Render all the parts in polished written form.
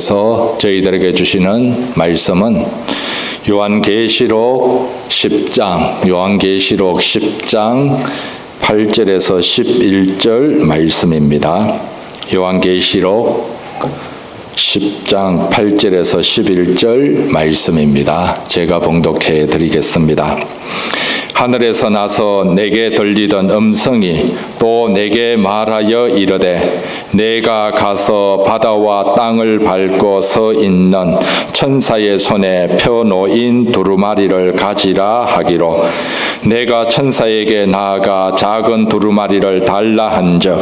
서 저희들에게 주시는 말씀은 요한계시록 10장 8절에서 11절 말씀입니다. 요한계시록 10장 8절에서 11절 말씀입니다. 제가 봉독해 드리겠습니다. 하늘에서 나서 내게 들리던 음성이 또 내게 말하여 이르되 내가 가서 바다와 땅을 밟고 서 있는 천사의 손에 펴놓인 두루마리를 가지라 하기로 내가 천사에게 나아가 작은 두루마리를 달라 한즉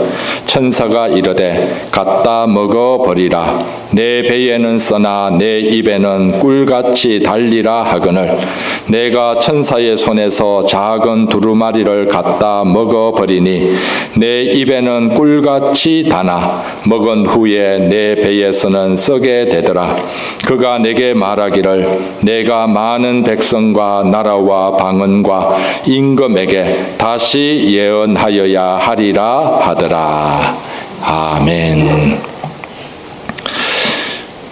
천사가 이르되 갖다 먹어버리라 내 배에는 써나 내 입에는 꿀같이 달리라 하거늘 내가 천사의 손에서 작은 두루마리를 갖다 먹어버리니 내 입에는 꿀같이 다나 먹은 후에 내 배에서는 썩게 되더라. 그가 내게 말하기를 내가 많은 백성과 나라와 방언과 임금에게 다시 예언하여야 하리라 하더라. 아멘.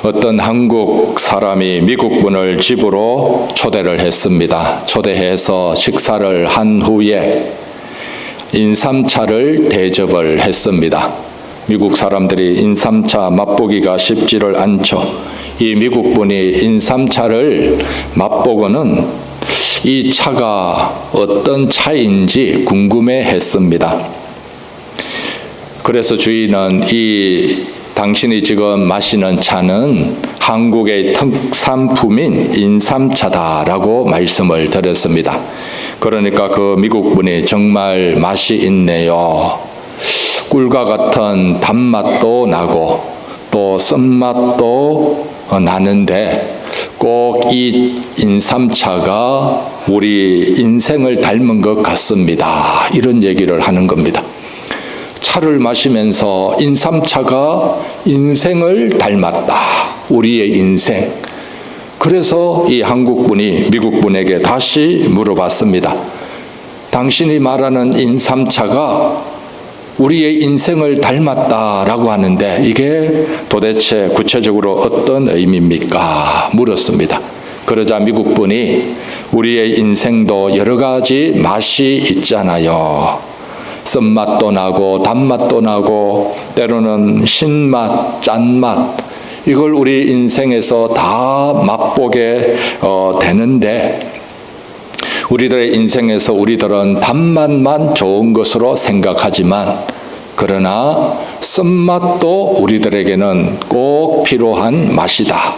어떤 한국 사람이 미국 분을 집으로 초대를 했습니다. 초대해서 식사를 한 후에 인삼차를 대접을 했습니다. 미국 사람들이 인삼차 맛보기가 쉽지를 않죠. 이 미국 분이 인삼차를 맛보고는 이 차가 어떤 차인지 궁금해했습니다. 그래서 주인은 당신이 지금 마시는 차는 한국의 특산품인 인삼차다라고 말씀을 드렸습니다. 그러니까 그 미국 분이 정말 맛이 있네요. 꿀과 같은 단맛도 나고 또 쓴맛도 나는데 꼭 이 인삼차가 우리 인생을 닮은 것 같습니다. 이런 얘기를 하는 겁니다. 차를 마시면서 인삼차가 인생을 닮았다. 우리의 인생. 그래서 이 한국분이 미국분에게 다시 물어봤습니다. 당신이 말하는 인삼차가 우리의 인생을 닮았다라고 하는데 이게 도대체 구체적으로 어떤 의미입니까? 물었습니다. 그러자 미국분이 우리의 인생도 여러 가지 맛이 있잖아요. 쓴맛도 나고 단맛도 나고 때로는 신맛, 짠맛 이걸 우리 인생에서 다 맛보게 되는데 우리들의 인생에서 우리들은 단맛만 좋은 것으로 생각하지만 그러나 쓴맛도 우리들에게는 꼭 필요한 맛이다.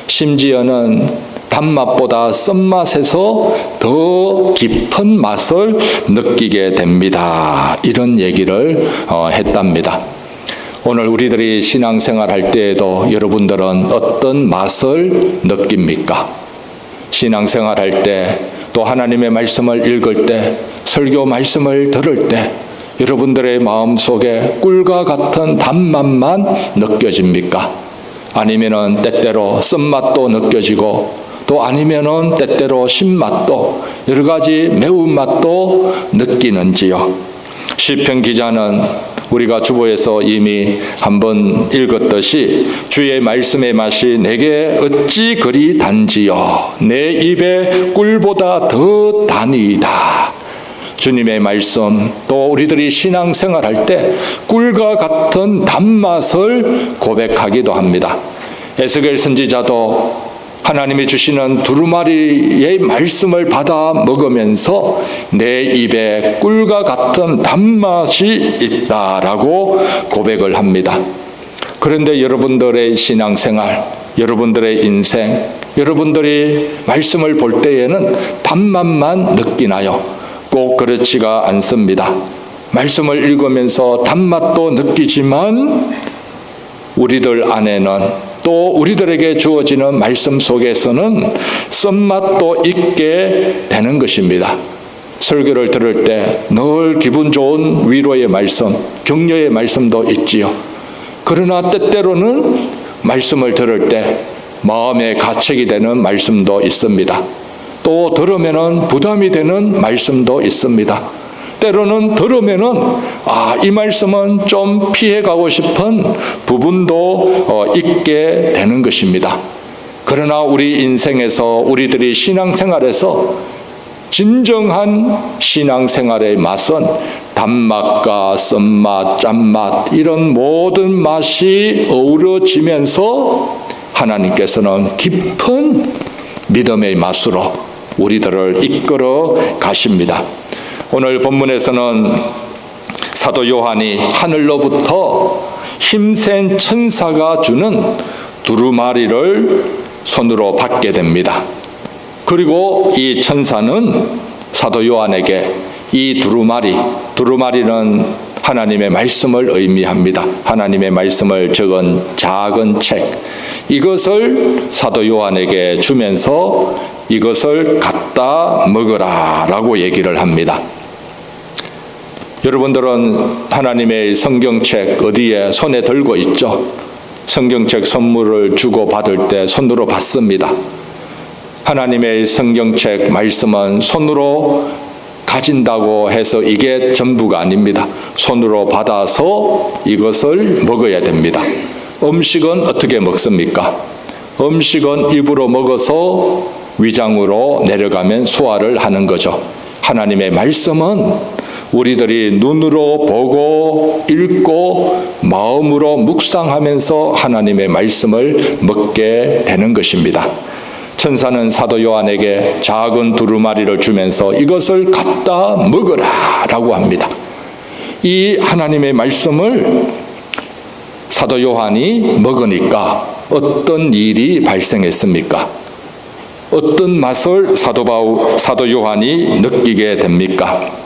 심지어는 단맛보다 쓴맛에서 더 깊은 맛을 느끼게 됩니다. 이런 얘기를 했답니다. 오늘 우리들이 신앙생활 할 때에도 여러분들은 어떤 맛을 느낍니까? 신앙생활 할 때, 또 하나님의 말씀을 읽을 때, 설교 말씀을 들을 때 여러분들의 마음속에 꿀과 같은 단맛만 느껴집니까? 아니면은 때때로 쓴맛도 느껴지고 또 아니면은 때때로 신맛도 여러 가지 매운맛도 느끼는지요. 시편 기자는 우리가 주보에서 이미 한번 읽었듯이 주의 말씀의 맛이 내게 어찌 그리 단지요 내 입에 꿀보다 더 다니이다. 주님의 말씀 또 우리들이 신앙생활할 때 꿀과 같은 단맛을 고백하기도 합니다. 에스겔 선지자도 하나님이 주시는 두루마리의 말씀을 받아 먹으면서 내 입에 꿀과 같은 단맛이 있다라고 고백을 합니다. 그런데 여러분들의 신앙생활, 여러분들의 인생, 여러분들이 말씀을 볼 때에는 단맛만 느끼나요? 꼭 그렇지가 않습니다. 말씀을 읽으면서 단맛도 느끼지만 우리들 안에는 또 우리들에게 주어지는 말씀 속에서는 쓴맛도 있게 되는 것입니다. 설교를 들을 때 늘 기분 좋은 위로의 말씀, 격려의 말씀도 있지요. 그러나 때때로는 말씀을 들을 때 마음에 가책이 되는 말씀도 있습니다. 또 들으면은 부담이 되는 말씀도 있습니다. 때로는 들으면은 이 말씀은 좀 피해가고 싶은 부분도 있게 되는 것입니다. 그러나 우리 인생에서 우리들이 신앙생활에서 진정한 신앙생활의 맛은 단맛과 쓴맛, 짠맛 이런 모든 맛이 어우러지면서 하나님께서는 깊은 믿음의 맛으로 우리들을 이끌어 가십니다. 오늘 본문에서는 사도 요한이 하늘로부터 힘센 천사가 주는 두루마리를 손으로 받게 됩니다. 그리고 이 천사는 사도 요한에게 이 두루마리는 하나님의 말씀을 의미합니다. 하나님의 말씀을 적은 작은 책, 이것을 사도 요한에게 주면서 이것을 갖다 먹으라 라고 얘기를 합니다. 여러분들은 하나님의 성경책 어디에 손에 들고 있죠? 성경책 선물을 주고 받을 때 손으로 받습니다. 하나님의 성경책 말씀은 손으로 가진다고 해서 이게 전부가 아닙니다. 손으로 받아서 이것을 먹어야 됩니다. 음식은 어떻게 먹습니까? 음식은 입으로 먹어서 위장으로 내려가면 소화를 하는 거죠. 하나님의 말씀은 우리들이 눈으로 보고 읽고 마음으로 묵상하면서 하나님의 말씀을 먹게 되는 것입니다. 천사는 사도 요한에게 작은 두루마리를 주면서 이것을 갖다 먹으라 라고 합니다. 이 하나님의 말씀을 사도 요한이 먹으니까 어떤 일이 발생했습니까? 어떤 맛을 사도 요한이 느끼게 됩니까?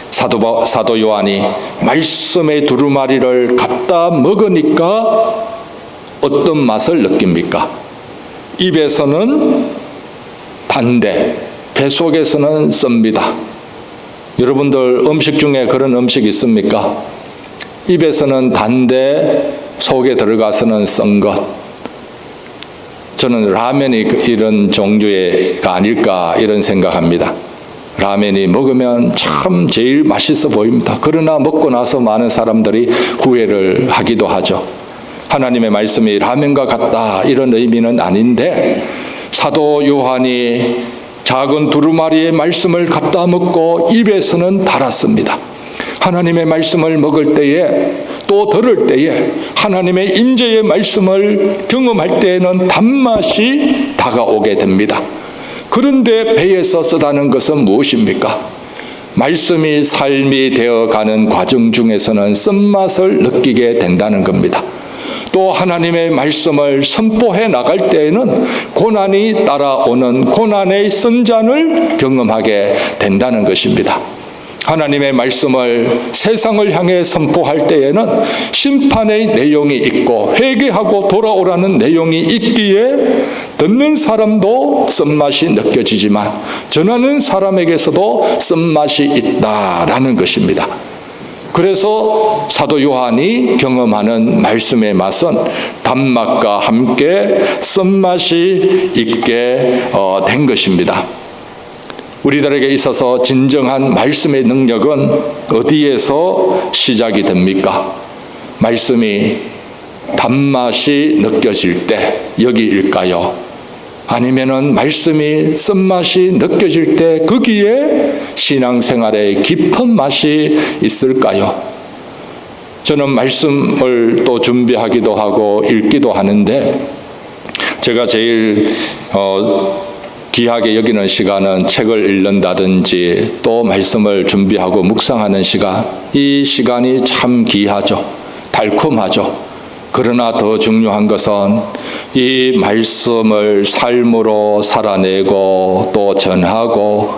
사도 요한이 말씀의 두루마리를 갖다 먹으니까 어떤 맛을 느낍니까? 입에서는 단데 뱃속에서는 씁니다. 여러분들 음식 중에 그런 음식 있습니까? 입에서는 단데 속에 들어가서는 쓴 것. 저는 라면이 이런 종류가 아닐까 이런 생각합니다. 라면이 먹으면 참 제일 맛있어 보입니다. 그러나 먹고 나서 많은 사람들이 후회를 하기도 하죠. 하나님의 말씀이 라면과 같다 이런 의미는 아닌데 사도 요한이 작은 두루마리의 말씀을 갖다 먹고 입에서는 달았습니다. 하나님의 말씀을 먹을 때에 또 들을 때에 하나님의 임재의 말씀을 경험할 때에는 단맛이 다가오게 됩니다. 그런데 배에서 쓰다는 것은 무엇입니까? 말씀이 삶이 되어가는 과정 중에서는 쓴맛을 느끼게 된다는 겁니다. 또 하나님의 말씀을 선포해 나갈 때에는 고난이 따라오는 고난의 선잔을 경험하게 된다는 것입니다. 하나님의 말씀을 세상을 향해 선포할 때에는 심판의 내용이 있고 회개하고 돌아오라는 내용이 있기에 듣는 사람도 쓴맛이 느껴지지만 전하는 사람에게서도 쓴맛이 있다라는 것입니다. 그래서 사도 요한이 경험하는 말씀의 맛은 단맛과 함께 쓴맛이 있게 된 것입니다. 우리들에게 있어서 진정한 말씀의 능력은 어디에서 시작이 됩니까? 말씀이 단맛이 느껴질 때 여기일까요? 아니면은 말씀이 쓴맛이 느껴질 때 거기에 신앙생활의 깊은 맛이 있을까요? 저는 말씀을 또 준비하기도 하고 읽기도 하는데 제가 제일 귀하게 여기는 시간은 책을 읽는다든지 또 말씀을 준비하고 묵상하는 시간, 이 시간이 참 귀하죠. 달콤하죠. 그러나 더 중요한 것은 이 말씀을 삶으로 살아내고 또 전하고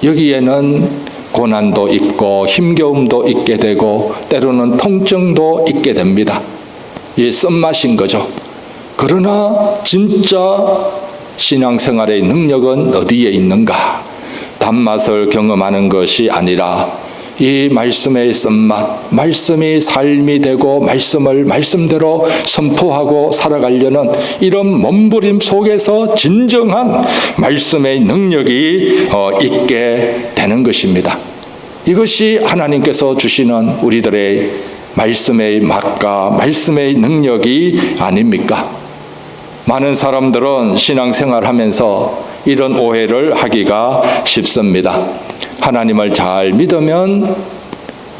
여기에는 고난도 있고 힘겨움도 있게 되고 때로는 통증도 있게 됩니다. 이 쓴맛인 거죠. 그러나 진짜 신앙생활의 능력은 어디에 있는가? 단맛을 경험하는 것이 아니라 이 말씀의 쓴맛, 말씀이 삶이 되고 말씀을 말씀대로 선포하고 살아가려는 이런 몸부림 속에서 진정한 말씀의 능력이 있게 되는 것입니다. 이것이 하나님께서 주시는 우리들의 말씀의 맛과 말씀의 능력이 아닙니까? 많은 사람들은 신앙생활하면서 이런 오해를 하기가 쉽습니다. 하나님을 잘 믿으면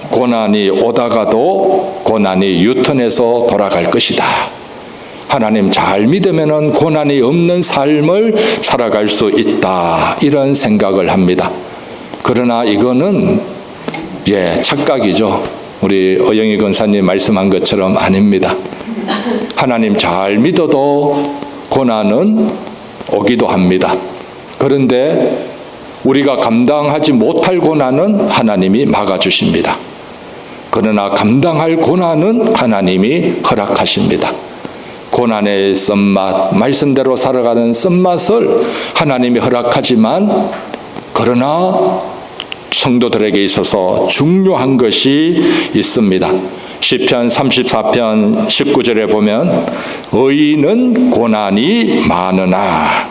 고난이 오다가도 고난이 유턴해서 돌아갈 것이다. 하나님 잘 믿으면 고난이 없는 삶을 살아갈 수 있다. 이런 생각을 합니다. 그러나 이거는 착각이죠. 우리 어영희 권사님 말씀한 것처럼 아닙니다. 하나님 잘 믿어도 고난은 오기도 합니다. 그런데 우리가 감당하지 못할 고난은 하나님이 막아주십니다. 그러나 감당할 고난은 하나님이 허락하십니다. 고난의 쓴맛, 말씀대로 살아가는 쓴맛을 하나님이 허락하지만 그러나 성도들에게 있어서 중요한 것이 있습니다. 시편 34편 19절에 보면 의인은 고난이 많으나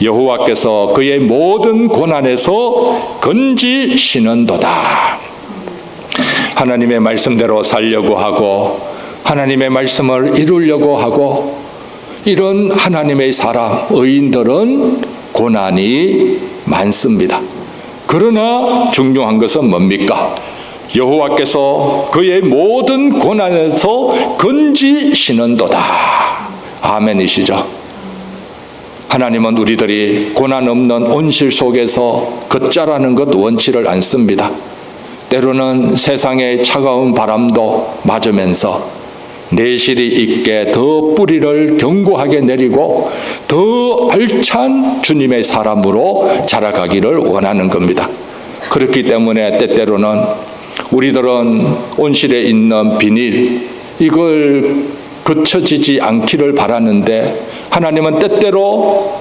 여호와께서 그의 모든 고난에서 건지시는도다. 하나님의 말씀대로 살려고 하고 하나님의 말씀을 이루려고 하고 이런 하나님의 사람, 의인들은 고난이 많습니다. 그러나 중요한 것은 뭡니까? 여호와께서 그의 모든 고난에서 건지시는도다. 아멘이시죠? 하나님은 우리들이 고난 없는 온실 속에서 걷자라는 것 원치를 않습니다. 때로는 세상의 차가운 바람도 맞으면서 내실이 있게 더 뿌리를 견고하게 내리고 더 알찬 주님의 사람으로 자라가기를 원하는 겁니다. 그렇기 때문에 때때로는 우리들은 온실에 있는 비닐 이걸 거쳐지지 않기를 바라는데 하나님은 때때로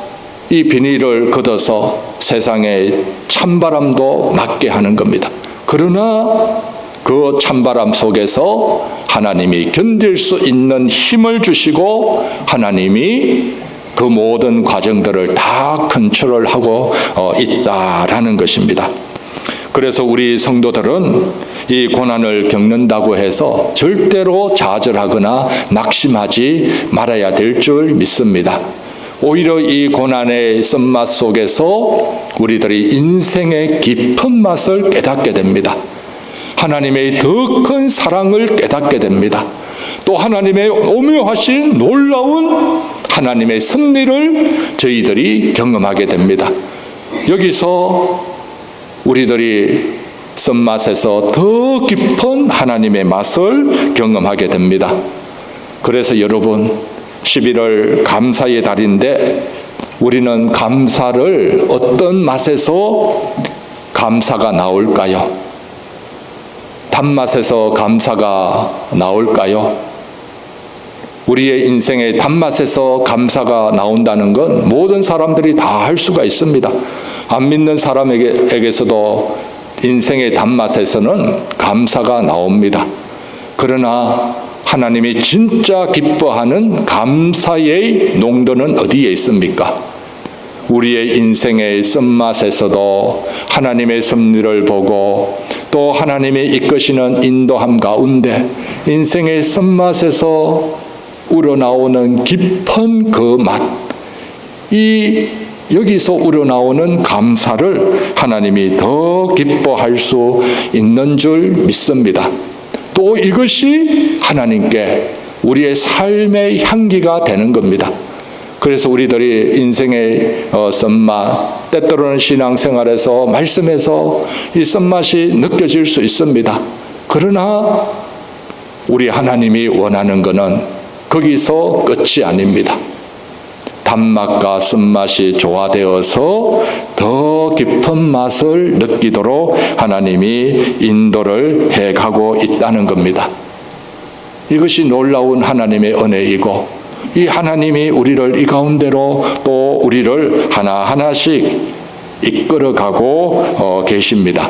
이 비닐을 걷어서 세상의 찬바람도 맞게 하는 겁니다. 그러나 그 찬바람 속에서 하나님이 견딜 수 있는 힘을 주시고 하나님이 그 모든 과정들을 다 컨트롤하고 있다라는 것입니다. 그래서 우리 성도들은 이 고난을 겪는다고 해서 절대로 좌절하거나 낙심하지 말아야 될 줄 믿습니다. 오히려 이 고난의 쓴맛 속에서 우리들이 인생의 깊은 맛을 깨닫게 됩니다. 하나님의 더 큰 사랑을 깨닫게 됩니다. 또 하나님의 오묘하신 놀라운 하나님의 섭리를 저희들이 경험하게 됩니다. 여기서 우리들이 쓴맛에서 더 깊은 하나님의 맛을 경험하게 됩니다. 그래서 여러분 11월 감사의 달인데 우리는 감사를 어떤 맛에서 감사가 나올까요? 단맛에서 감사가 나올까요? 우리의 인생의 단맛에서 감사가 나온다는 건 모든 사람들이 다 할 수가 있습니다. 안 믿는 사람에게서도 인생의 단맛에서는 감사가 나옵니다. 그러나 하나님이 진짜 기뻐하는 감사의 농도는 어디에 있습니까? 우리의 인생의 쓴맛에서도 하나님의 섭리를 보고 또 하나님이 이끄시는 인도함 가운데 인생의 쓴맛에서 우러나오는 깊은 그 맛, 여기서 우러나오는 감사를 하나님이 더 기뻐할 수 있는 줄 믿습니다. 또 이것이 하나님께 우리의 삶의 향기가 되는 겁니다. 그래서 우리들이 인생의 쓴맛, 때때로는 신앙생활에서 말씀에서 이 쓴맛이 느껴질 수 있습니다. 그러나 우리 하나님이 원하는 것은 거기서 끝이 아닙니다. 단맛과 쓴맛이 조화되어서 더 깊은 맛을 느끼도록 하나님이 인도를 해가고 있다는 겁니다. 이것이 놀라운 하나님의 은혜이고 이 하나님이 우리를 이 가운데로 또 우리를 하나하나씩 이끌어가고 계십니다.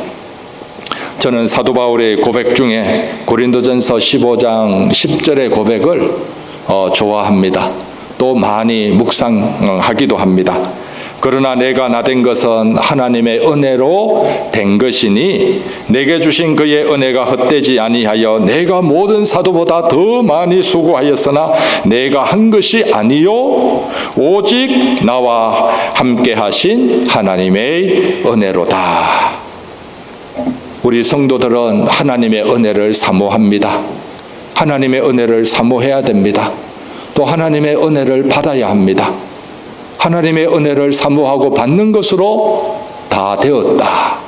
저는 사도 바울의 고백 중에 고린도전서 15장 10절의 고백을 좋아합니다. 또 많이 묵상하기도 합니다. 그러나 내가 나된 것은 하나님의 은혜로 된 것이니 내게 주신 그의 은혜가 헛되지 아니하여 내가 모든 사도보다 더 많이 수고하였으나 내가 한 것이 아니요 오직 나와 함께 하신 하나님의 은혜로다. 우리 성도들은 하나님의 은혜를 사모합니다. 하나님의 은혜를 사모해야 됩니다. 또 하나님의 은혜를 받아야 합니다. 하나님의 은혜를 사모하고 받는 것으로 다 되었다,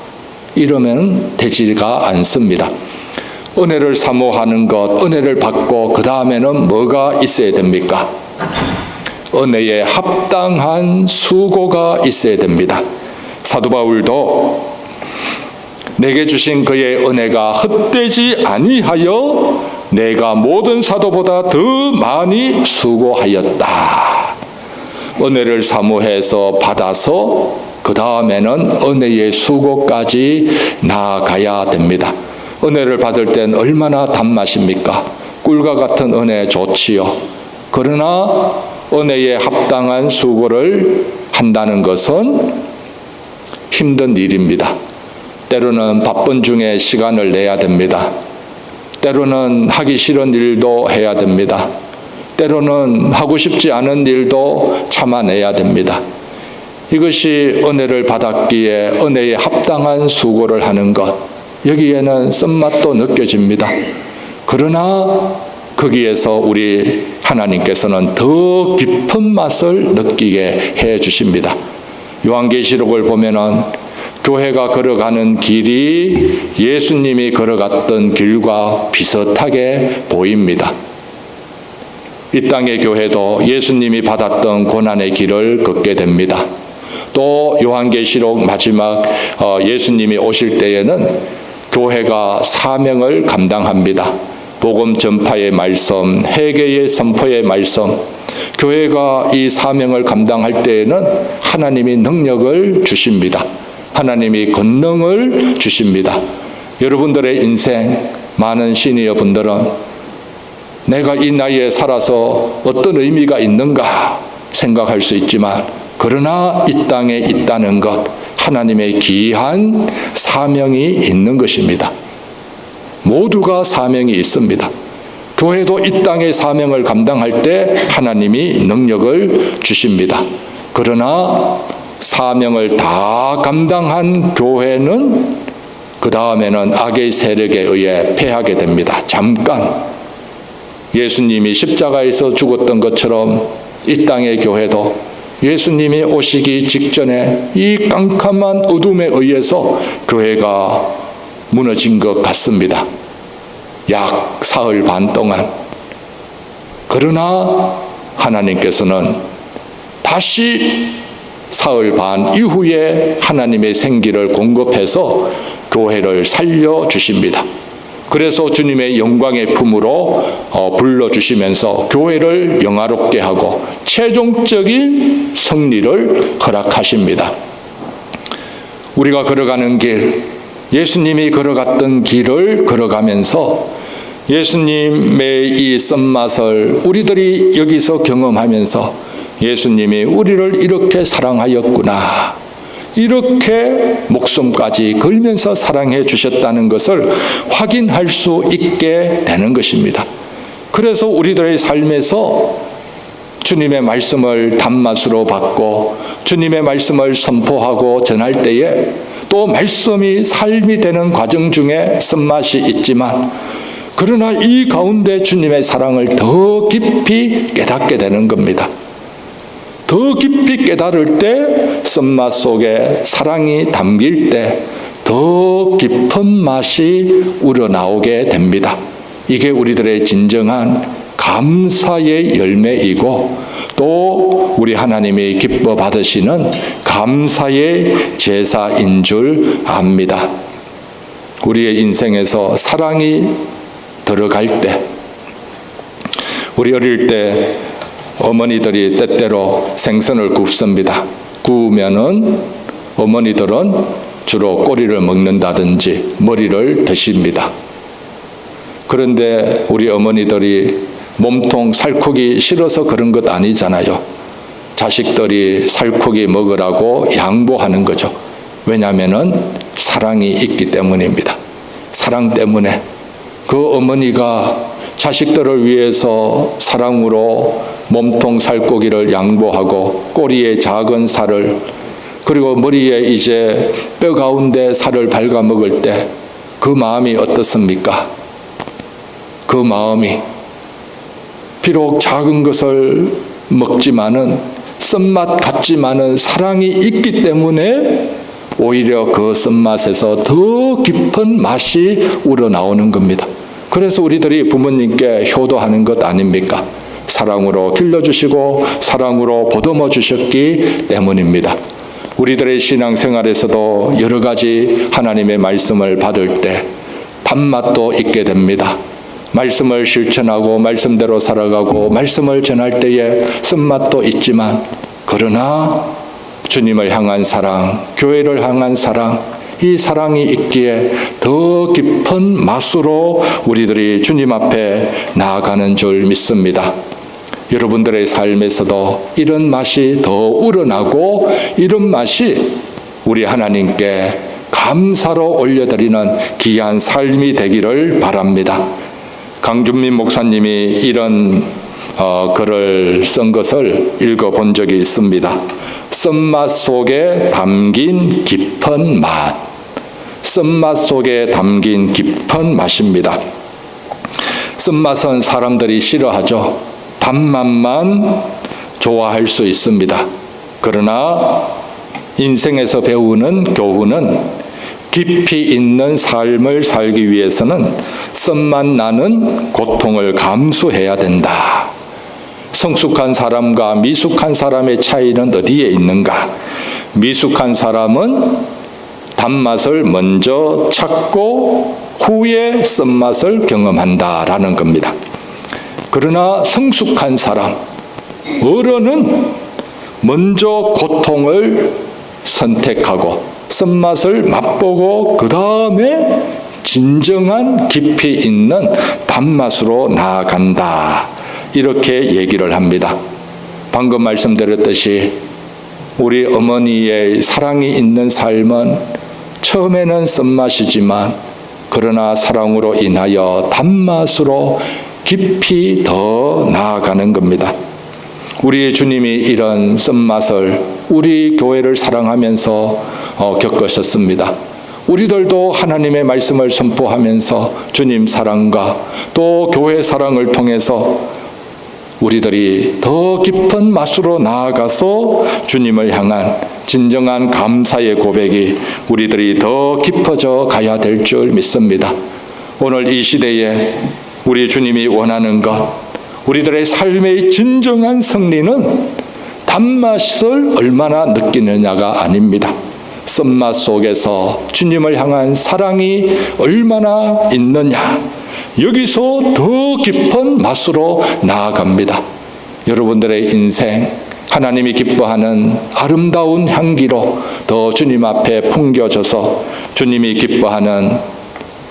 이러면 되지가 않습니다. 은혜를 사모하는 것, 은혜를 받고 그 다음에는 뭐가 있어야 됩니까? 은혜에 합당한 수고가 있어야 됩니다. 사도 바울도 내게 주신 그의 은혜가 헛되지 아니하여 내가 모든 사도보다 더 많이 수고하였다. 은혜를 사모해서 받아서 그 다음에는 은혜의 수고까지 나아가야 됩니다. 은혜를 받을 땐 얼마나 단맛입니까? 꿀과 같은 은혜 좋지요. 그러나 은혜에 합당한 수고를 한다는 것은 힘든 일입니다. 때로는 바쁜 중에 시간을 내야 됩니다. 때로는 하기 싫은 일도 해야 됩니다. 때로는 하고 싶지 않은 일도 참아내야 됩니다. 이것이 은혜를 받았기에 은혜에 합당한 수고를 하는 것, 여기에는 쓴맛도 느껴집니다. 그러나 거기에서 우리 하나님께서는 더 깊은 맛을 느끼게 해 주십니다. 요한계시록을 보면은 교회가 걸어가는 길이 예수님이 걸어갔던 길과 비슷하게 보입니다. 이 땅의 교회도 예수님이 받았던 고난의 길을 걷게 됩니다. 또 요한계시록 마지막 예수님이 오실 때에는 교회가 사명을 감당합니다. 복음 전파의 말씀, 회개의 선포의 말씀, 교회가 이 사명을 감당할 때에는 하나님이 능력을 주십니다. 하나님이 권능을 주십니다. 여러분들의 인생, 많은 시니어 분들은 내가 이 나이에 살아서 어떤 의미가 있는가 생각할 수 있지만, 그러나 이 땅에 있다는 것, 하나님의 귀한 사명이 있는 것입니다. 모두가 사명이 있습니다. 교회도 이 땅의 사명을 감당할 때 하나님이 능력을 주십니다. 그러나 사명을 다 감당한 교회는 그 다음에는 악의 세력에 의해 패하게 됩니다. 잠깐 예수님이 십자가에서 죽었던 것처럼 이 땅의 교회도 예수님이 오시기 직전에 이 깜깜한 어둠에 의해서 교회가 무너진 것 같습니다. 약 사흘 반 동안. 그러나 하나님께서는 다시 사흘 반 이후에 하나님의 생기를 공급해서 교회를 살려주십니다. 그래서 주님의 영광의 품으로 불러주시면서 교회를 영화롭게 하고 최종적인 승리를 허락하십니다. 우리가 걸어가는 길, 예수님이 걸어갔던 길을 걸어가면서 예수님의 이 쓴맛을 우리들이 여기서 경험하면서 예수님이 우리를 이렇게 사랑하였구나, 이렇게 목숨까지 걸면서 사랑해 주셨다는 것을 확인할 수 있게 되는 것입니다. 그래서 우리들의 삶에서 주님의 말씀을 단맛으로 받고 주님의 말씀을 선포하고 전할 때에 또 말씀이 삶이 되는 과정 중에 쓴맛이 있지만, 그러나 이 가운데 주님의 사랑을 더 깊이 깨닫게 되는 겁니다. 더 깊이 깨달을 때, 쓴맛 속에 사랑이 담길 때 더 깊은 맛이 우러나오게 됩니다. 이게 우리들의 진정한 감사의 열매이고, 또 우리 하나님이 기뻐 받으시는 감사의 제사인 줄 압니다. 우리의 인생에서 사랑이 들어갈 때, 우리 어릴 때 어머니들이 때때로 생선을 굽습니다. 구우면은 어머니들은 주로 꼬리를 먹는다든지 머리를 드십니다. 그런데 우리 어머니들이 몸통 살코기 싫어서 그런 것 아니잖아요. 자식들이 살코기 먹으라고 양보하는 거죠. 왜냐하면은 사랑이 있기 때문입니다. 사랑 때문에 그 어머니가 자식들을 위해서 사랑으로 몸통 살코기를 양보하고 꼬리에 작은 살을 그리고 머리에 이제 뼈 가운데 살을 발가 먹을 때 그 마음이 어떻습니까? 그 마음이 비록 작은 것을 먹지만은 쓴맛 같지만은 사랑이 있기 때문에 오히려 그 쓴맛에서 더 깊은 맛이 우러나오는 겁니다. 그래서 우리들이 부모님께 효도하는 것 아닙니까? 사랑으로 길러주시고 사랑으로 보듬어 주셨기 때문입니다. 우리들의 신앙생활에서도 여러 가지 하나님의 말씀을 받을 때 단맛도 있게 됩니다. 말씀을 실천하고 말씀대로 살아가고 말씀을 전할 때에 쓴맛도 있지만 그러나 주님을 향한 사랑, 교회를 향한 사랑, 이 사랑이 있기에 더 깊은 맛으로 우리들이 주님 앞에 나아가는 줄 믿습니다. 여러분들의 삶에서도 이런 맛이 더 우러나고 이런 맛이 우리 하나님께 감사로 올려드리는 귀한 삶이 되기를 바랍니다. 강준민 목사님이 이런 글을 쓴 것을 읽어본 적이 있습니다. 쓴맛 속에 담긴 깊은 맛. 쓴맛 속에 담긴 깊은 맛입니다. 쓴맛은 사람들이 싫어하죠. 단맛만 좋아할 수 있습니다. 그러나 인생에서 배우는 교훈은 깊이 있는 삶을 살기 위해서는 쓴맛 나는 고통을 감수해야 된다. 성숙한 사람과 미숙한 사람의 차이는 어디에 있는가? 미숙한 사람은 단맛을 먼저 찾고 후에 쓴맛을 경험한다라는 겁니다. 그러나 성숙한 사람, 어른은 먼저 고통을 선택하고 쓴맛을 맛보고 그 다음에 진정한 깊이 있는 단맛으로 나아간다. 이렇게 얘기를 합니다. 방금 말씀드렸듯이 우리 어머니의 사랑이 있는 삶은 처음에는 쓴맛이지만 그러나 사랑으로 인하여 단맛으로 깊이 더 나아가는 겁니다. 우리 주님이 이런 쓴맛을 우리 교회를 사랑하면서 겪으셨습니다. 우리들도 하나님의 말씀을 선포하면서 주님 사랑과 또 교회 사랑을 통해서 우리들이 더 깊은 맛으로 나아가서 주님을 향한 진정한 감사의 고백이 우리들이 더 깊어져 가야 될 줄 믿습니다. 오늘 이 시대에 우리 주님이 원하는 것, 우리들의 삶의 진정한 승리는 단맛을 얼마나 느끼느냐가 아닙니다. 쓴맛 속에서 주님을 향한 사랑이 얼마나 있느냐, 여기서 더 깊은 맛으로 나아갑니다. 여러분들의 인생, 하나님이 기뻐하는 아름다운 향기로 더 주님 앞에 풍겨져서 주님이 기뻐하는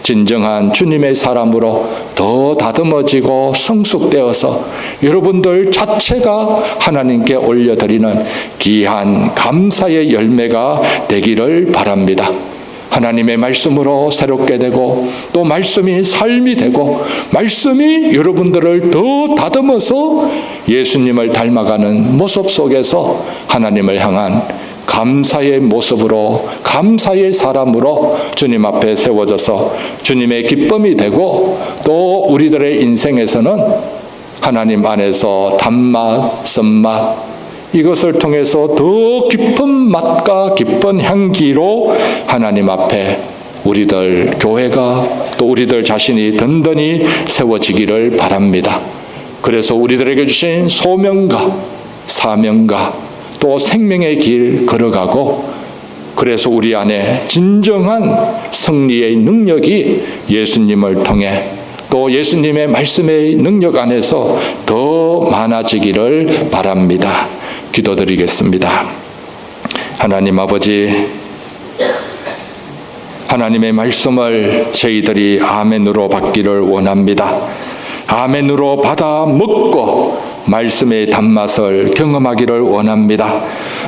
진정한 주님의 사람으로 더 다듬어지고 성숙되어서 여러분들 자체가 하나님께 올려드리는 귀한 감사의 열매가 되기를 바랍니다. 하나님의 말씀으로 새롭게 되고 또 말씀이 삶이 되고 말씀이 여러분들을 더 다듬어서 예수님을 닮아가는 모습 속에서 하나님을 향한 감사의 모습으로 감사의 사람으로 주님 앞에 세워져서 주님의 기쁨이 되고 또 우리들의 인생에서는 하나님 안에서 단맛, 쓴맛 이것을 통해서 더 깊은 맛과 깊은 향기로 하나님 앞에 우리들 교회가 또 우리들 자신이 든든히 세워지기를 바랍니다. 그래서 우리들에게 주신 소명과 사명과 또 생명의 길 걸어가고 그래서 우리 안에 진정한 승리의 능력이 예수님을 통해 또 예수님의 말씀의 능력 안에서 더 많아지기를 바랍니다. 기도드리겠습니다. 하나님 아버지, 하나님의 말씀을 저희들이 아멘으로 받기를 원합니다. 아멘으로 받아 먹고 말씀의 단맛을 경험하기를 원합니다.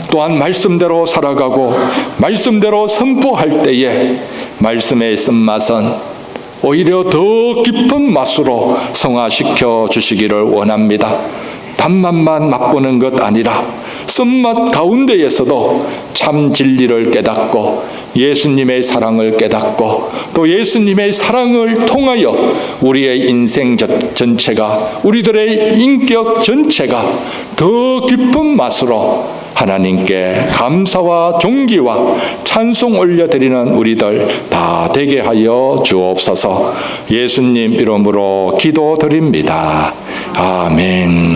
또한 말씀대로 살아가고 말씀대로 선포할 때에 말씀의 쓴맛은 오히려 더 깊은 맛으로 성화시켜 주시기를 원합니다. 단맛만 맛보는 것 아니라 쓴맛 가운데에서도 참 진리를 깨닫고 예수님의 사랑을 깨닫고 또 예수님의 사랑을 통하여 우리의 인생 전체가, 우리들의 인격 전체가 더 깊은 맛으로 하나님께 감사와 존귀와 찬송 올려드리는 우리들 다 되게 하여 주옵소서. 예수님 이름으로 기도드립니다. 아멘.